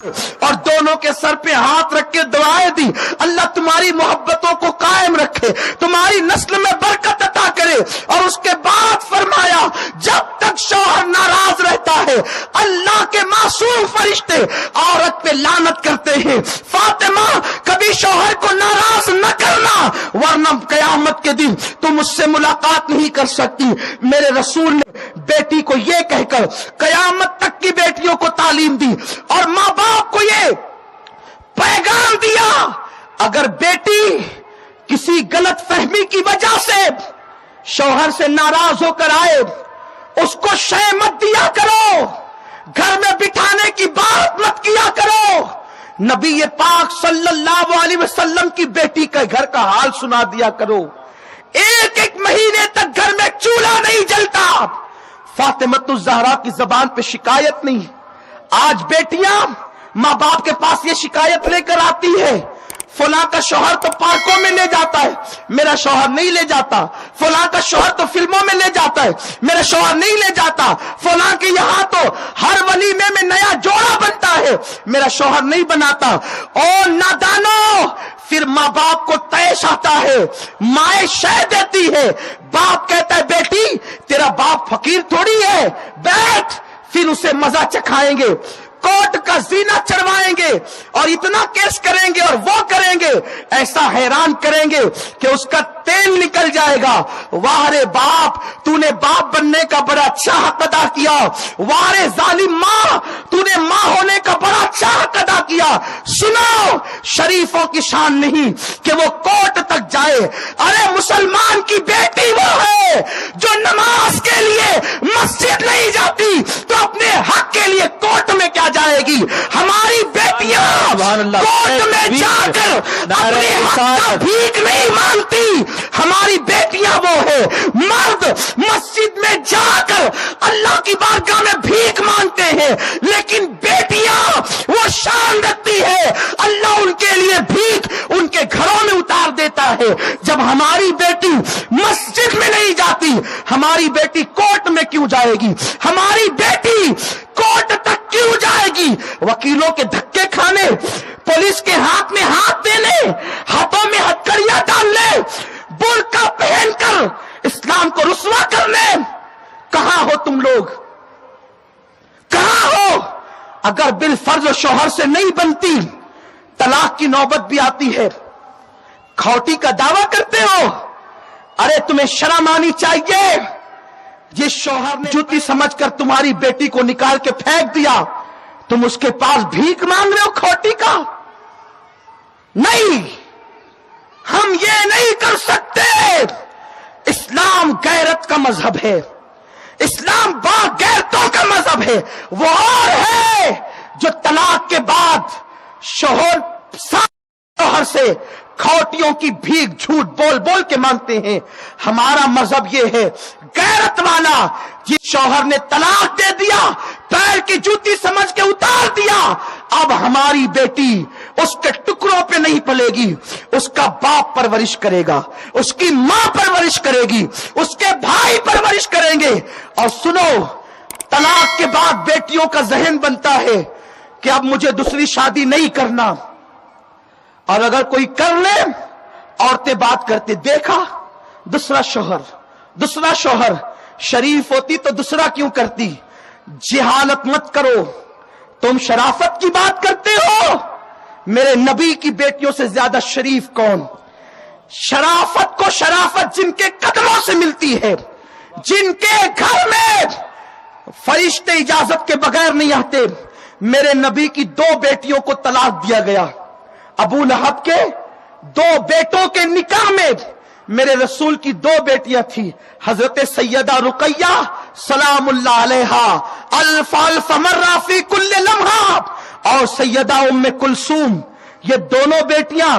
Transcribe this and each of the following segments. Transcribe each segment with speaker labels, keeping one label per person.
Speaker 1: اور دونوں کے سر پہ ہاتھ رکھ کے دعائیں دی، اللہ تمہاری محبتوں کو قائم رکھے، تمہاری نسل میں برکت عطا کرے۔ اور اس کے بعد فرمایا جب تک شوہر ناراض رہتا ہے اللہ کے معصوم فرشتے عورت پہ لعنت کرتے ہیں، فاطمہ کبھی شوہر کو ناراض نہ کرنا ورنہ قیامت کے دن تم مجھ سے ملاقات نہیں کر سکتی۔ میرے رسول نے بیٹی کو یہ کہہ کر قیامت تک کی بیٹیوں کو تعلیم دی اور ماں باپ کو یہ پیغام دیا، اگر بیٹی کسی غلط فہمی کی وجہ سے شوہر سے ناراض ہو کر آئے اس کو شے مت دیا کرو، گھر میں بٹھانے کی بات مت کیا کرو۔ نبی پاک صلی اللہ علیہ وسلم کی بیٹی کا گھر کا حال سنا دیا کرو، ایک ایک مہینے تک گھر میں چولہا نہیں جلتا۔ فاطمۃ الزہرا کی زبان پہ شکایت نہیں، آج بیٹیاں ماں باپ کے پاس یہ شکایت لے کر آتی ہے، فلاں کا شوہر تو پارکوں میں لے جاتا ہے میرا شوہر نہیں لے جاتا، فلاں کا شوہر تو فلموں میں لے جاتا ہے میرا شوہر نہیں لے جاتا، فلاں کے یہاں تو ہر ولیمے میں نیا جوڑا بنتا ہے میرا شوہر نہیں بناتا۔ او نادانو، پھر ماں باپ کو طیش آتا ہے، مائیں شے دیتی ہے، باپ کہتا ہے بیٹی تیرا باپ فقیر تھوڑی ہے، بیٹھ، پھر اسے مزہ چکھائیں گے، کوٹ کا زینہ چڑھوائیں گے اور اتنا کیس کریں گے اور وہ کریں گے، ایسا حیران کریں گے کہ اس کا تیل نکل جائے گا۔ واہ رے باپ، تو نے باپ بننے کا بڑا اچھا حق ادا کیا، واہ رے ظالم ماں، تو نے ماں ہونے کا بڑا اچھا حق ادا کیا۔ سنو، شریفوں کی شان نہیں کہ وہ کوٹ تک جائے، ارے مسلمان کی بیٹی وہ ہے جو نماز کے لیے مسجد نہیں جاتی تو اپنے حق کے لیے کوٹ میں کیا جائے گی۔ ہماری بیٹیاں کوٹ میں جا کر اپنے حق کا بھیک نہیں مانگتی، ہماری بیٹیاں وہ ہے مرد مسجد میں جا کر اللہ کی بارگاہ میں بھیک مانگتے ہیں، لیکن بیٹیاں وہ شان رکھتی ہے اللہ ان کے لیے بھیک ان کے گھروں میں اتار دیتا ہے۔ جب ہماری بیٹی مسجد میں نہیں جاتی ہماری بیٹی کوٹ میں کیوں جائے گی؟ ہماری بیٹی کوٹ تک کیوں جائے گی؟ وکیلوں کے دھکے کھانے، پولیس کے ہاتھ میں ہاتھ دینے، ہاتھوں میں ہتھکڑیاں ڈالنے، برقع پہن کر اسلام کو رسوا کرنے؟ کہاں ہو تم لوگ؟ کہاں ہو؟ اگر بالفرض شوہر سے نہیں بنتی طلاق کی نوبت بھی آتی ہے، کھوٹی کا دعویٰ کرتے ہو؟ ارے تمہیں شرم آنی چاہیے، جس شوہر نے جوتی سمجھ کر تمہاری بیٹی کو نکال کے پھینک دیا تم اس کے پاس بھیک مانگ رہے ہو کھوٹی کا؟ نہیں، ہم یہ نہیں کر سکتے۔ اسلام غیرت کا مذہب ہے، اسلام با غیرتوں کا مذہب ہے۔ وہ اور ہے جو طلاق کے بعد شوہر سے کھوٹیوں کی بھیک جھوٹ بول بول کے مانگتے ہیں۔ ہمارا مذہب یہ ہے غیرت والا، جس شوہر نے طلاق دے دیا پیر کی جوتی سمجھ کے اتار دیا، اب ہماری بیٹی اس کے ٹکڑوں پہ نہیں پلے گی، اس کا باپ پرورش کرے گا، اس کی ماں پرورش کرے گی، اس کے بھائی پرورش کریں گے۔ اور سنو، طلاق کے بعد بیٹیوں کا ذہن بنتا ہے کہ اب مجھے دوسری شادی نہیں کرنا، اور اگر کوئی کر لے عورتیں بات کرتے دیکھا دوسرا شوہر شریف ہوتی تو دوسرا کیوں کرتی؟ جہالت مت کرو، تم شرافت کی بات کرتے ہو، میرے نبی کی بیٹیوں سے زیادہ شریف کون؟ شرافت کو شرافت جن کے قدموں سے ملتی ہے، جن کے گھر میں فرشتے اجازت کے بغیر نہیں آتے۔ میرے نبی کی 2 بیٹیوں کو طلاق دیا گیا، ابو لہب کے 2 بیٹوں کے نکاح میں میرے رسول کی 2 بیٹیاں تھیں، حضرت سیدہ رقیہ سلام اللہ علیہا الف الف مرہ فی کل لمحہ، اور سیدہ ام کلثوم، یہ دونوں بیٹیاں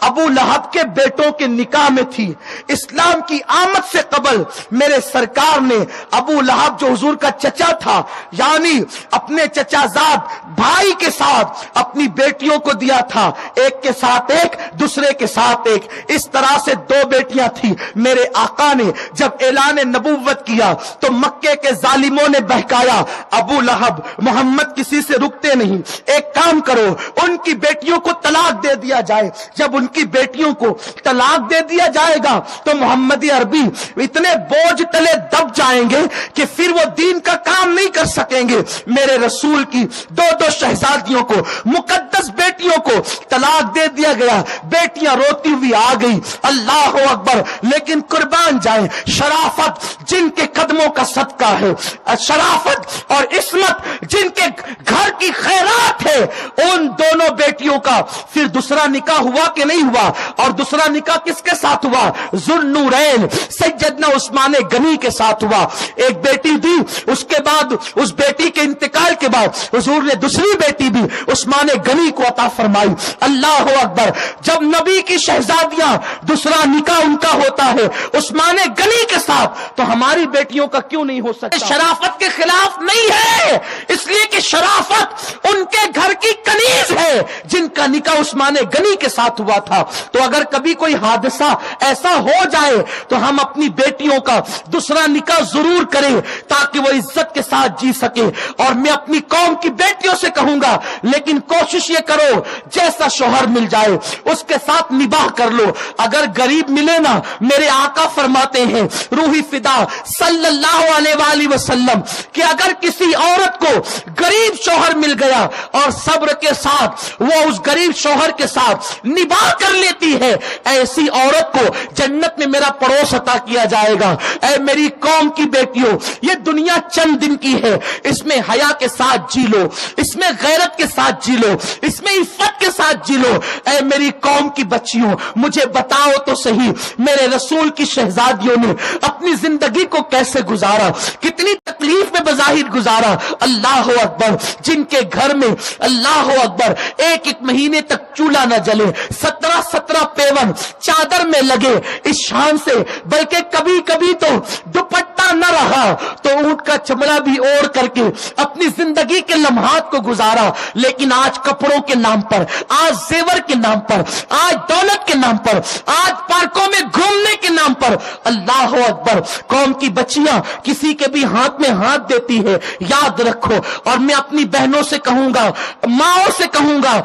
Speaker 1: ابو لہب کے بیٹوں کے نکاح میں تھی. اسلام کی آمد سے قبل میرے سرکار نے ابو لہب جو حضور کا چچا تھا یعنی اپنے چچا زاد بھائی کے ساتھ اپنی بیٹیوں کو دیا تھا, ایک کے ساتھ ایک, دوسرے کے ساتھ ایک. اس طرح سے 2 بیٹیاں تھی. میرے آقا نے جب اعلان نبوت کیا تو مکے کے ظالموں نے بہکایا, ابو لہب محمد کسی سے رکتے نہیں, ایک کام کرو ان کی بیٹیوں کو طلاق دے دیا جائے. جب ان کی بیٹیوں کو طلاق دے دیا جائے گا تو محمدی عربی اتنے بوجھ تلے دب جائیں گے کہ پھر وہ دین کا کام نہیں کر سکیں گے. میرے رسول کی 2 شہزادیوں کو, مقدس بیٹیوں کو طلاق دے دیا گیا. بیٹیاں روتی ہوئی آ گئی, اللہ اکبر. لیکن قربان جائیں, شرافت جن کے قدموں کا صدقہ ہے, شرافت اور عصمت جن کے گھر کی خیرات ہے, ان دونوں بیٹیوں کا پھر دوسرا نکاح ہوا کہ نہیں ہوا؟ اور دوسرا نکاح کس کے ساتھ ہوا؟ ذوالنورین سیدنا عثمان غنی کے ساتھ ہوا. ایک بیٹی تھی, اس کے بعد اس بیٹی کے انتقال کے بعد حضور نے دوسری بیٹی بھی عثمان غنی کو عطا فرمائی. اللہ اکبر. جب نبی کی شہزادیاں دوسرا نکاح ان کا ہوتا ہے عثمان غنی کے ساتھ, تو ہماری بیٹیوں کا کیوں نہیں ہو سکتا؟ شرافت کے خلاف نہیں ہے, اس لیے کہ شرافت ان کے گھر کی کنیز ہے جن کا نکاح عثمان غنی کے ساتھ ہوا تھا. تو اگر کبھی کوئی حادثہ ایسا ہو جائے تو ہم اپنی بیٹیوں کا دوسرا نکاح ضرور کریں تاکہ وہ عزت کے ساتھ جی سکے. اور میں اپنی قوم کی بیٹیوں سے کہوں گا, لیکن کوشش یہ کرو جیسا شوہر مل جائے اس کے ساتھ نباہ کر لو. اگر غریب ملے نا, میرے آقا فرماتے ہیں روحی فدا صلی اللہ علیہ وآلہ وسلم کہ اگر کسی عورت کو غریب شوہر مل گیا اور صبر کے ساتھ وہ اس غریب شوہر کے ساتھ نباہ کر لیتی ہے, ایسی عورت کو جنت میں میرا پڑوس عطا کیا جائے گا. اے میری قوم کی بیٹیوں, یہ دنیا چند دن کی ہے, اس میں حیا کے ساتھ جی لو, اس میں غیرت کے ساتھ جی لو, اس میں عفت کے ساتھ جی لو. اے میری قوم کی بچیوں, مجھے بتاؤ تو صحیح, میرے رسول کی شہزادیوں نے اپنی زندگی کو کیسے گزارا, کتنی تکلیف میں بظاہر گزارا. اللہ اکبر. جن کے گھر میں اللہ اکبر 1 مہینے تک چولہا نہ جلے, 17 پیون چادر میں لگے, اس شان سے, بلکہ کبھی کبھی تو دوپٹہ نہ رہا تو اونٹ کا چمڑا بھی اوڑھ کر کے اپنی زندگی کے لمحات کو گزارا. لیکن آج کپڑوں کے نام پر, آج زیور کے نام پر, آج دولت کے نام پر, آج پارکوں میں گھومنے کے نام پر, اللہ اکبر, قوم کی بچیاں کسی کے بھی ہاتھ میں ہاتھ دیتی ہے. یاد رکھو, اور میں اپنی بہنوں سے کہوں گا, ماؤں سے کہوں گا,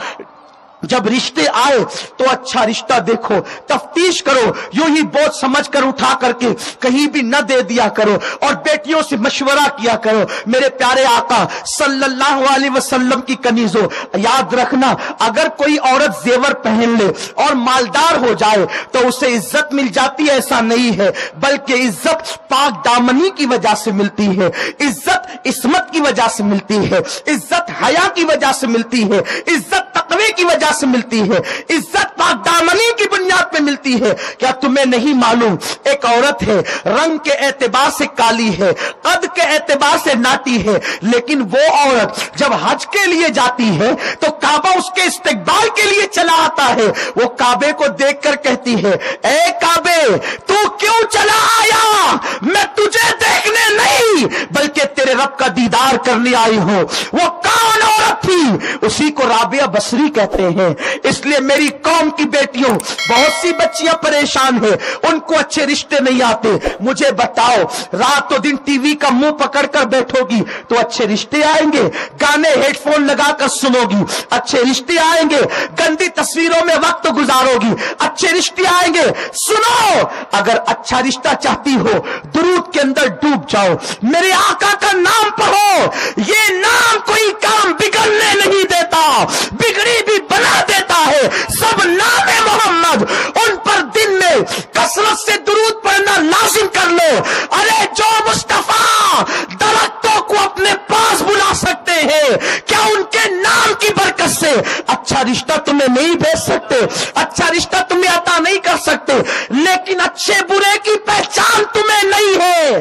Speaker 1: جب رشتے آئے تو اچھا رشتہ دیکھو, تفتیش کرو, یوں ہی بوجھ سمجھ کر اٹھا کر کے کہیں بھی نہ دے دیا کرو, اور بیٹیوں سے مشورہ کیا کرو. میرے پیارے آقا صلی اللہ علیہ وسلم کی کنیزوں, یاد رکھنا, اگر کوئی عورت زیور پہن لے اور مالدار ہو جائے تو اسے عزت مل جاتی ہے, ایسا نہیں ہے, بلکہ عزت پاک دامنی کی وجہ سے ملتی ہے, عزت عصمت کی وجہ سے ملتی ہے, عزت حیا کی وجہ سے ملتی ہے, عزت تقوی کی وجہ سے ملتی ہے, عزت پاک دامنی کی بنیاد پہ ملتی ہے. کیا تمہیں نہیں معلوم, ایک عورت ہے, رنگ کے اعتبار سے کالی ہے, قد کے اعتبار سے ناٹی ہے, لیکن وہ عورت جب حج کے لیے جاتی ہے تو کعبہ اس کے استقبال کے لیے چلا آتا ہے. وہ کعبے کو دیکھ کر کہتی ہے, اے کعبے تو کیوں چلا آیا؟ میں تجھے دیکھنے نہیں بلکہ تیرے رب کا دیدار کرنے آئی ہوں. وہ کون عورت تھی؟ اسی کو رابعہ بصری کہتے ہیں. اس لیے میری قوم کی بیٹیوں, بہت سی بچیاں پریشان ہیں, ان کو اچھے رشتے نہیں آتے. مجھے بتاؤ, رات و دن ٹی وی کا منہ پکڑ کر بیٹھو گی تو اچھے رشتے آئیں گے؟ گانے ہیڈ فون لگا کر سنو گی, اچھے رشتے آئیں گے؟ گندی تصویروں میں وقت گزارو گی, اچھے رشتے آئیں گے؟ سنو, اگر اچھا رشتہ چاہتی ہو درود کے اندر ڈوب جاؤ, میرے آقا کا نام پڑھو. یہ نام کوئی کام بگڑنے نہیں دیتا, بگڑی بھی بنا دیتا ہے. سب نام محمد, ان پر دن میں کثرت سے درود پڑھنا لازم کر لو. ارے جو مصطفیٰ درختوں کو اپنے پاس بلا سکتے ہیں, کیا ان کے نام کی برکت سے اچھا رشتہ تمہیں نہیں بھیج سکتے, اچھا رشتہ تمہیں عطا نہیں کر سکتے؟ لیکن اچھے برے کی پہچان تمہیں نہیں ہے.